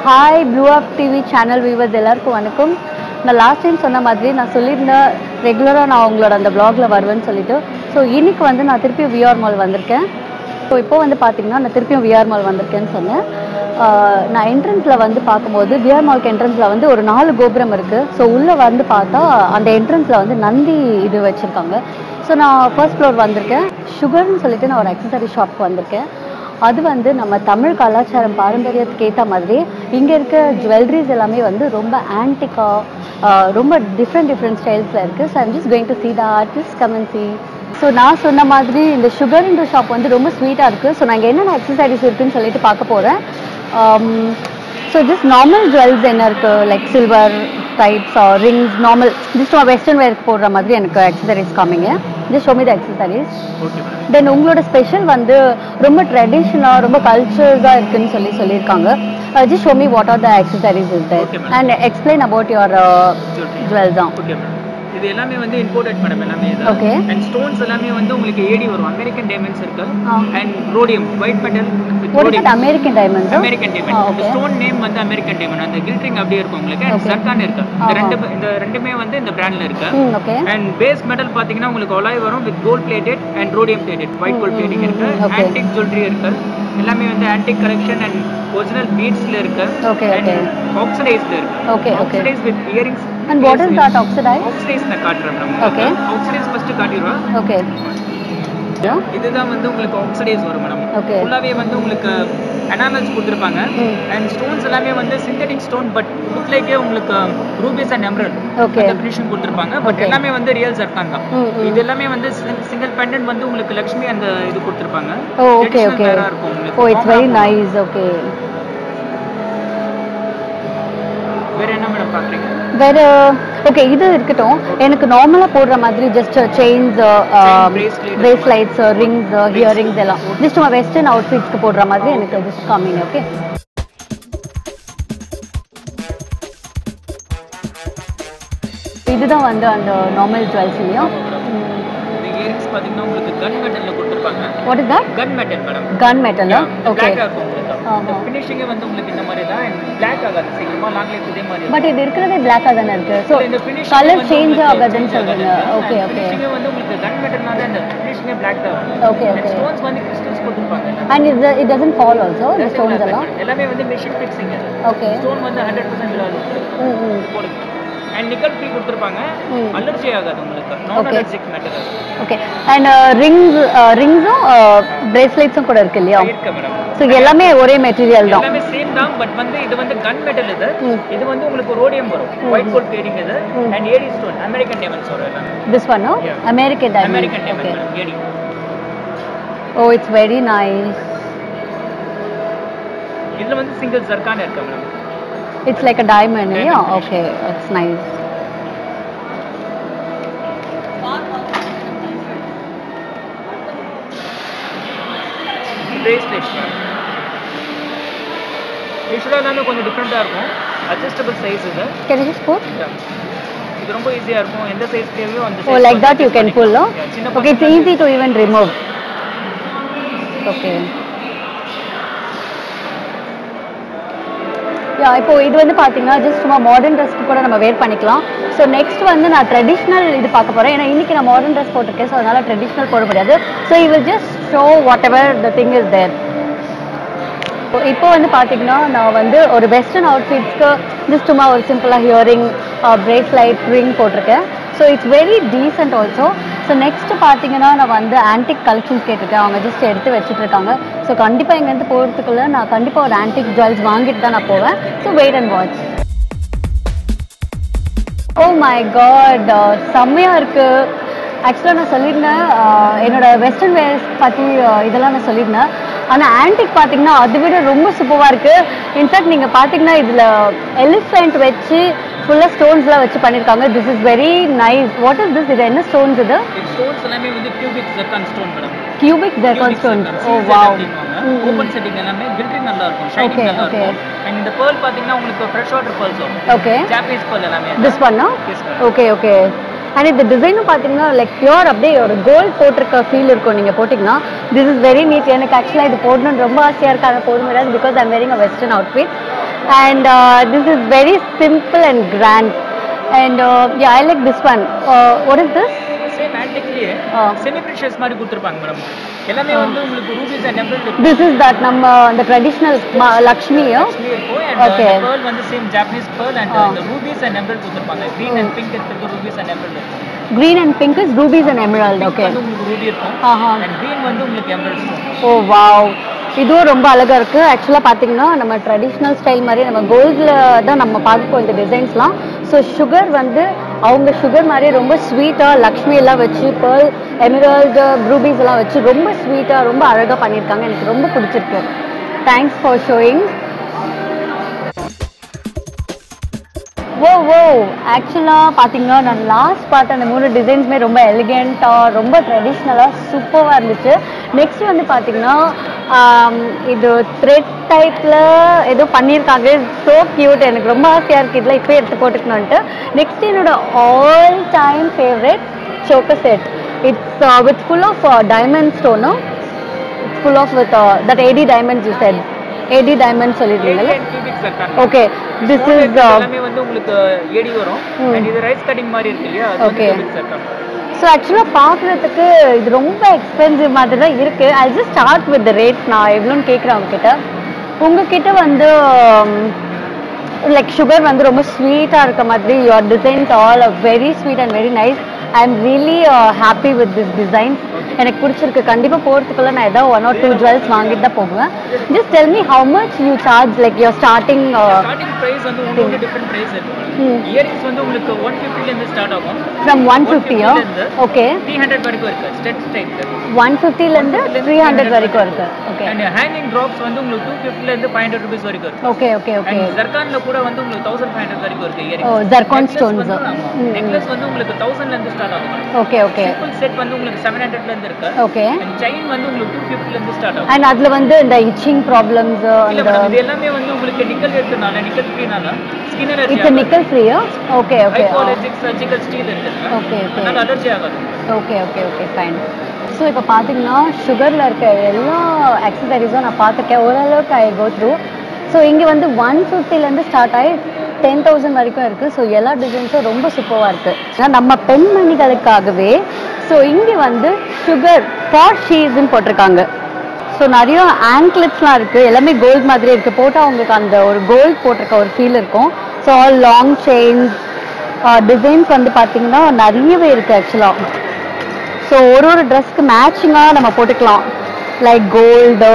Hi Blue Up TV channel viewers எல்லாருக்கும் வணக்கம். நான் லாஸ்ட் டைம் சொன்ன மாதிரி நான் சொல்லியிருந்தேன் ரெகுலராக நான் உங்களோட அந்த vlogல வருவேன்னு சொல்லிட்டு. ஸோ இன்னைக்கு வந்து நான் திருப்பியும் விஆர் மால் வந்திருக்கேன். ஸோ இப்போ வந்து பார்த்தீங்கன்னா நான் திருப்பியும் விஆர் மால் வந்திருக்கேன்னு சொன்னேன். நான் என்ட்ரன்ஸில் வந்து பார்க்கும்போது விஆர் மால்க்கு என்ட்ரன்ஸில் வந்து ஒரு 4 கோபுரம் இருக்குது. ஸோ உள்ளே வந்து பார்த்தா அந்த என்ட்ரன்ஸில் வந்து நந்தி இது வச்சுருக்காங்க. ஸோ நான் ஃபர்ஸ்ட் ஃப்ளோர் வந்திருக்கேன். சுகர்னு சொல்லிட்டு நான் ஒரு அக்சசரி ஷாப்க்கு வந்திருக்கேன். அது வந்து நம்ம தமிழ் கலாச்சாரம் பாரம்பரியத்துக்கு ஏற்ற மாதிரி இங்கே இருக்க ஜுவல்லரிஸ் எல்லாமே வந்து ரொம்ப ஆன்டிக்காக ரொம்ப டிஃப்ரெண்ட் ஸ்டைல்ஸில் இருக்குது. So I'm just going to see the artist, come and see. So நான் சொன்ன மாதிரி இந்த சுகர்ன்ற ஷாப் வந்து ரொம்ப ஸ்வீட்டாக இருக்குது. ஸோ நான் இங்கே என்னென்ன அக்சசரிஸ் இருக்குதுன்னு சொல்லிட்டு பார்க்க போகிறேன். ஸோ ஜஸ்ட் நார்மல் ஜுவல்ஸ் என்ன இருக்குது, like silver types rings, normal just western வேருக்கு போடுற மாதிரி எனக்கு அக்சசரிஸ் காமிங்க. Just show me the accessories. Then உங்களோட ஸ்பெஷல் வந்து ரொம்ப ட்ரெடிஷ்னலாக ரொம்ப கல்ச்சர்ஸாக இருக்குன்னு சொல்லியிருக்காங்க. Just show me what are the accessories is there and explain about your jewels தான். இது எல்லாமே வந்து இம்போர்ட்டட் மேடம் எல்லாமே. ஓகே. அண்ட் ஸ்டோன்ஸ் எல்லாமே வந்து உங்களுக்கு ஏடி வரும். அமெரிக்கன் டைமண்ட்ஸ் இருக்கு and rhodium white metal with rhodium. American diamonds. American diamond. Stone name வந்து அமெரிக்கன் டைமண்ட். அந்த கில்டரிங் அப்படியே இருக்கும் உங்களுக்கு. அண்ட் சர்கான் இருக்கு. இந்த ரெண்டுமே வந்து இந்த பிராண்ட்ல இருக்கு. ஓகே. அண்ட் பேஸ் மெட்டல் பாத்தீங்கன்னா உங்களுக்கு அலாய் வரும் with gold plated and rhodium plated. White gold plating இருக்கு. ஆன்டிக் ஜுவல்லரி இருக்கு. எல்லாமே வந்து ஆன்டிக் கலெக்ஷன் அண்ட் ஒரிஜினல் பீட்ஸ்ல இருக்கு. ஓகே. ஆக்சிடைஸ்ல இருக்கு. Okay. Oxidise with earrings. And what is that oxidized? Oxidized na காட்றேன் மேடம். Okay. Oxidized first காட்டிடுவா. Okay. இதுதான் வந்து உங்களுக்கு ஆக்சிடைஸ் வரும் மேடம். Okay. ஃபுல்லாவே வந்து உங்களுக்கு எனாமல்ஸ் கொடுத்திருப்பாங்க. and stones எல்லாமே வந்து synthetic stone but look like உங்களுக்கு ரூபிஸ் அண்ட் எமரல்ட். Okay. அந்த ஃபினிஷிங் கொடுத்திருப்பாங்க. பட் எல்லாமே வந்து ரியல் சர்கான் தான். இது எல்லாமே வந்து சிங்கிள் பெண்டன்ட் வந்து உங்களுக்கு லட்சுமி அந்த இது கொடுத்திருப்பாங்க. Oh, okay. Oh, it's very nice. Okay. வேற என்ன மேடம் பாக்குறீங்க? வேற ஓகே இது இருக்கட்டும். எனக்கு நார்மலா போடுற மாதிரி ஜஸ்ட் செயின்ஸ், பிரேஸ்லைட்ஸ், ரிங்ஸ், ஹியரிங்ஸ் எல்லாம் ஜஸ்ட் வெஸ்டர்ன் அவுட்ஃபிட்ஸ்க்கு போடுற மாதிரி எனக்கு ஜஸ்ட் காமிங்க. ஓகே. இதுதான் வந்து அந்த நார்மல் ஜுவல்ஸ் இல்லையா? இயரிங்ஸ் பாத்தீங்கன்னா உங்களுக்கு கன் மெட்டல்ல கொடுத்திருப்பாங்க. What is that? Gun metal madam. Gun metal. Okay. இந்த ஃபினிஷிங் வந்து உங்களுக்கு இந்த மாதிரி தான் பிளாக் ஆகாது. சீக்கிரமா லாங் லைஃப் இதே மாதிரி. பட் இது இருக்குறதே பிளாக் ஆ தான இருக்கு. சோ கலர் சேஞ்ச் ஆகாதுன்னு சொல்றீங்க. ஓகே. ஃபினிஷிங் வந்து உங்களுக்கு கன் மெட்டல்னால அந்த ஃபினிஷிங் பிளாக் தான் வரும். ஓகே. ஸ்டோன்ஸ் வந்து கிறிஸ்டல்ஸ் கொடுத்திருப்பாங்க. and it doesn't fall also the stones எல்லாம் எல்லாமே வந்து மெஷின் ஃபிக்ஸிங். ஓகே. ஸ்டோன் வந்து 100% விழாது. போடுங்க. and நிக்கல் ஃப்ரீ கொடுத்திருப்பாங்க. அலர்ஜி ஆகாது உங்களுக்கு. நான் அலர்ஜிக் மெட்டல். ஓகே. and ரிங்ஸும் பிரேஸ்லெட்ஸும் கூட இருக்கு இல்லையா? இருக்கு மேடம். சோ எல்லாமே ஒரே மெட்டீரியல் தான். எல்லாமே சேம் தான். பட் வந்து இது வந்து கன் மெட்டல். இது வந்து உங்களுக்கு ரோடியம் வரும். ஒயிட் கோல்ட் பிளேட்டிங் இது and AD stone American diamonds வரும் எல்லாமே. this one no? American diamond. American diamond AD. oh it's very nice. இதுல வந்து சிங்கிள் ஜர்கான் இருக்கு madam. it's like a diamond. yeah. okay, it's nice. bracelet யூசுவலா எல்லாமே கொஞ்சம் டிஃபரெண்டா இருக்கும். Adjustable size இது. can you just put? இது ரொம்ப ஈஸியா இருக்கும். எந்த சைஸ் தேவையோ அந்த size. oh like that you can pull no? okay, it's easy to even remove. okay. இப்போ இது வந்து பார்த்தீங்கன்னா ஜஸ்ட் சும்மா மாடர்ன் ட்ரெஸ்க்கு கூட நம்ம வேர் பண்ணிக்கலாம். ஸோ நெக்ஸ்ட் வந்து நான் ட்ரெடிஷ்னல் இது பார்க்க போகிறேன். ஏன்னா இன்றைக்கி நான் மாடர்ன் ட்ரெஸ் போட்டிருக்கேன். ஸோ அதனால் ட்ரெடிஷ்னல் போட முடியாது. So you will just show whatever the thing is there. இப்போ வந்து பார்த்தீங்கன்னா நான் வந்து ஒரு வெஸ்டர்ன் அவுட்ஃபிட்ஸ்க்கு ஜஸ்ட் சும்மா ஒரு சிம்பிளாக ஹியரிங், பிரேஸ்லைட், ரிங் போட்டிருக்கேன். So it's very decent also. So next பார்த்தீங்கன்னா நான் வந்து ஆன்டிக் கலெக்ஷன்ஸ் கேட்டிருக்கேன். அவங்க ஜஸ்ட் எடுத்து வச்சுட்டு இருக்காங்க. ஸோ கண்டிப்பாக இங்கேருந்து போகிறதுக்குள்ள நான் கண்டிப்பாக ஒரு ஆன்டிக் ஜுவல்ஸ் வாங்கிட்டு தான் நான் போவேன். So wait and watch. Oh my god, செம்மையாக இருக்குது. ஆக்சுவலாக நான் சொல்லியிருந்தேன் என்னோடய வெஸ்டர்ன் வேர்ஸ் பற்றி இதெல்லாம் நான் சொல்லியிருந்தேன். ஆனால் ஆன்டிக் பார்த்தீங்கன்னா அதை விட ரொம்ப சூப்பராக இருக்குது. இன்ஃபேக்ட் நீங்கள் பார்த்தீங்கன்னா இதில் எலிஃபெண்ட் வச்சு ஃபுல்லாக ஸ்டோன்ஸ்லாம் வச்சு பண்ணியிருக்காங்க. This is very nice. What is this? இது என்ன ஸ்டோன்ஸ் இது? ஸ்டோன்ஸ் எல்லாமே வந்து cubic zircon stone madam. Cubic zircon stone. ஓ வாவ். ஓபன் செட்டிங் எல்லாமே கில்டரிங் நல்லா இருக்கும். ஷைனிங் நல்லா இருக்கும். and இந்த pearl பாத்தீங்கன்னா உங்களுக்கு ஃப்ரெஷ் வாட்டர் pearls வரும். ஓகே. ஜாப்பனீஸ் pearl எல்லாமே. this one no? okay. And இந்த டிசைனும் பார்த்தீங்கன்னா லைக் பியூர் அப்படியே ஒரு கோல்ட் போட்டிருக்க ஃபீல் இருக்கும் நீங்கள் போட்டிங்கன்னா. This is very neat. எனக்கு ஆக்சுவலாக இது போடணும்னு ரொம்ப ஆசையாக இருக்குது. அதை போட முடியாது because I'm wearing a western outfit. And this is very simple and grand. And yeah, I like this one. What is this? Same ஆன்டிக்லயே செமி ப்ரெஷியஸ் மாதிரி கொடுத்திருப்பாங்க மேடம். எல்லாமே வந்து உங்களுக்கு rubies and emerald. This is that நம்ம the traditional Lakshmi. Okay. Pearl வந்து same Japanese pearl and the rubies and emerald கொடுத்திருப்பாங்க. green and pink இருக்கிறது rubies and emerald. Green and pink is rubies and emerald. Okay. வந்து உங்களுக்கு ruby இருக்கும். And green வந்து உங்களுக்கு emerald இருக்கும். Oh wow. இதுவும் ரொம்ப அழகா இருக்கு. ஆக்சுவலா பாத்தீங்கன்னா நம்ம ட்ரெடிஷ்னல் ஸ்டைல் மாதிரி நம்ம கோல்ட்ல தான் நம்ம பார்ப்போம் இந்த டிசைன்ஸ்லாம். ஸோ சுகர் வந்து அவங்க சுகர் மாதிரி ரொம்ப ஸ்வீட்டாக லக்ஷ்மி எல்லாம் வச்சு பேர்ல் எமரல்டு ரூபீஸ் எல்லாம் வச்சு ரொம்ப ஸ்வீட்டாக ரொம்ப அழகாக பண்ணியிருக்காங்க. எனக்கு ரொம்ப பிடிச்சிருக்கு. Thanks for showing. ஓ ஆக்சுவலாக பார்த்தீங்கன்னா நான் லாஸ்ட் பார்த்த அந்த 3 டிசைன்ஸுமே ரொம்ப எலிகெண்ட்டாக ரொம்ப ட்ரெடிஷ்னலாக சூப்பராக இருந்துச்சு. நெக்ஸ்ட் வந்து பார்த்தீங்கன்னா இது த்ரெட் டைப்பில் ஏதோ பண்ணியிருக்காங்க. So cute. எனக்கு ரொம்ப ஆசையாக இருக்குது இதில் இப்போ எடுத்து போட்டுக்கணுன்ட்டு. நெக்ஸ்ட் என்னோட all time favourite choker set. It's with full of diamond stone. It's full of with that 80 diamonds you said. 80 diamonds சொல்லிருக்கீங்கல்ல. ஓகே திஸ் இஸ் எல்லாமே வந்து உங்களுக்கு 80 வரும். and இது ரைஸ் கட்டிங் மாதிரி இருக்கு இல்லையா? ஓகே. ஸோ ஆக்சுவலாக பார்க்குறதுக்கு இது ரொம்ப எக்ஸ்பென்சிவ் மாதிரி தான் இருக்குது. I just start with the rate. நான் எவ்வளோன்னு கேட்குறேன் உங்ககிட்ட வந்து லைக் சுகர் வந்து ரொம்ப ஸ்வீட்டாக இருக்க மாதிரி your designs all very sweet and very nice. I am really happy with this designs. எனக்கு பிடிச்சிருக்கு. கண்டிப்பாக போகிறதுக்குள்ள நான் ஏதாவது 1 or 2 ஜுவல்ஸ் வாங்கிட்டு தான் போவேன். Just tell me how much you charge like your starting price வந்து ஒவ்வொரு டிஃபரெண்ட் ப்ரைஸ் இருக்கு. இயரிங்ஸ் வந்து உங்களுக்கு 150 ல இருந்து ஸ்டார்ட் ஆகும். ஃப்ரம் 150 ஓகே 300 வரைக்கும் இருக்கு. ஸ்டெட் டைப் 150 ல இருந்து 300 வரைக்கும் இருக்கு. ஓகே. and hanging drops வந்து உங்களுக்கு 250 ல இருந்து 500 rupees வரைக்கும் இருக்கு. Okay okay okay. and zirconல கூட வந்து உங்களுக்கு 1500 வரைக்கும் இருக்கு இயரிங்ஸ். ஓ zircon stones. நெக்லஸ் வந்து உங்களுக்கு 1000 ல இருந்து ஸ்டார்ட் ஆகும். Okay okay. சிம்பிள் செட் வந்து உங்களுக்கு 700 ல இருந்து இருக்கு. ஓகே. and chain வந்து உங்களுக்கு 250 ல இருந்து ஸ்டார்ட் ஆகும். and அதுல வந்து இந்த itching problems இல்ல மேடம் இது எல்லாமே வந்து உங்களுக்கு நிக்கல் எடுத்தனால நிக்கல் ஃப்ரீனால skin allergy it's a nickel free. Okay okay. Hypoallergenic surgical steel இருக்கு. Okay okay. அதனால அலர்ஜி ஆகாது. Okay okay okay fine. So இப்போ பார்த்தீங்கன்னா சுகரில் இருக்க எல்லா அக்சசரிஸும் நான் பார்த்துருக்கேன். ஓரளவுக்கு ஐ கோ த்ரூ. ஸோ இங்கே வந்து 150லேருந்து ஸ்டார்ட் ஆகி 10,000 வரைக்கும் இருக்குது. ஸோ எல்லா டிசைன்ஸும் ரொம்ப சூப்பராக இருக்குது. ஏன்னா நம்ம பெண்மணிகளுக்காகவே ஸோ இங்கே வந்து சுகர் ஃபார் ஷீஸ்ன்னு போட்டிருக்காங்க. ஸோ நிறைய ஆங்க்லெட்ஸ்லாம் இருக்குது. எல்லாமே கோல்டு மாதிரி இருக்குது. போட்டால் அவங்களுக்கு அந்த ஒரு கோல்டு போட்டிருக்க ஒரு ஃபீல் இருக்கும். So all long chains designs வந்து பார்த்தீங்கன்னா நிறையவே இருக்குது ஆக்சுவலாக. ஸோ ஒரு ட்ரெஸ்க்கு மேட்சிங்காக நம்ம போட்டுக்கலாம். Like gold,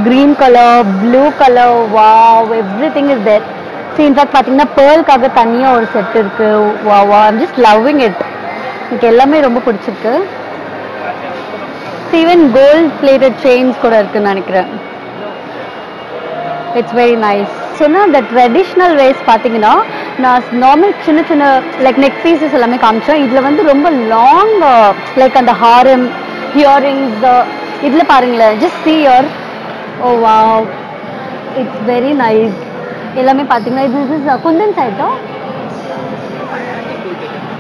green colour, blue colour, wow everything is there. So in fact பார்த்தீங்கன்னா பேர்லுக்காக தனியாக ஒரு செட் இருக்குது. Wow I'm just loving it. எனக்கு எல்லாமே ரொம்ப பிடிச்சிருக்கு. ஈவன் கோல்ட் பிளேட்டட் செயின்ஸ் கூட இருக்குன்னு நினைக்கிறேன். It's very nice. சொன்னால் இந்த ட்ரெடிஷ்னல் வேஸ் பார்த்தீங்கன்னா நான் நார்மல் சின்ன சின்ன லைக் நெக் பீசஸ் எல்லாமே காமிச்சேன். இதில் வந்து ரொம்ப லாங் லைக் அந்த ஹாரம் ஹியரிங்ஸ் இதில் பாருங்களேன். Just see your O wow it's very nice. எல்லாமே பார்த்தீங்கன்னா இது குந்தன் செட்டோ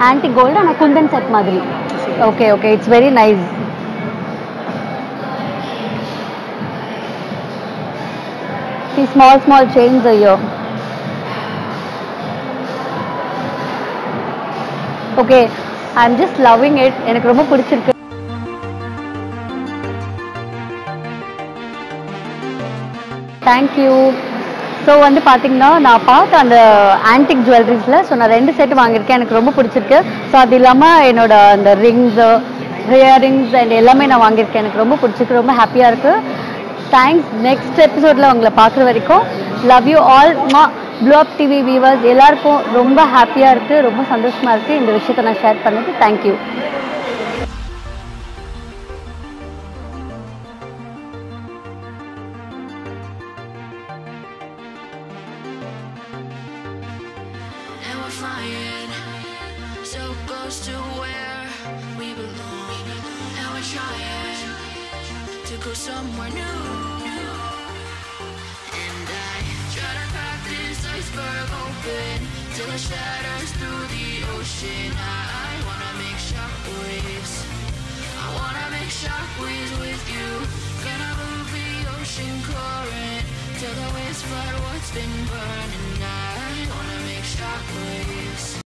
ஆன்டிக் கோல்டு ஆனால் குந்தன் செட் மாதிரி. Okay okay it's very nice. See small chains are here. Okay, I'm just loving it. எனக்கு ரொம்ப பிடிச்சிருக்கு. Thank you. ஸோ வந்து பார்த்தீங்கன்னா நான் பார்த்த அந்த ஆன்டிக் ஜுவல்லரிஸில் ஸோ நான் 2 செட் வாங்கியிருக்கேன். எனக்கு ரொம்ப பிடிச்சிருக்கு. ஸோ அது இல்லாமல் என்னோட அந்த ரிங்ஸு இயரிங்ஸ் அண்ட் எல்லாமே நான் வாங்கியிருக்கேன். எனக்கு ரொம்ப பிடிச்சிருக்கு. ரொம்ப ஹாப்பியாக இருக்குது. தேங்க்ஸ். நெக்ஸ்ட் எபிசோடில் உங்களை பார்க்குற வரைக்கும் love you all. Blue up TV viewers எல்லாருக்கும் ரொம்ப ஹாப்பியாக இருக்குது. ரொம்ப சந்தோஷமாக இருக்குது இந்த விஷயத்தை நான் ஷேர் பண்ணது. Thank you. Go somewhere new, and I try to crack this iceberg open till it shatters through the ocean. I wanna make shockwaves. I wanna make shockwaves with you. Gonna move the ocean current till the waves flood what's been burning. I wanna make shockwaves.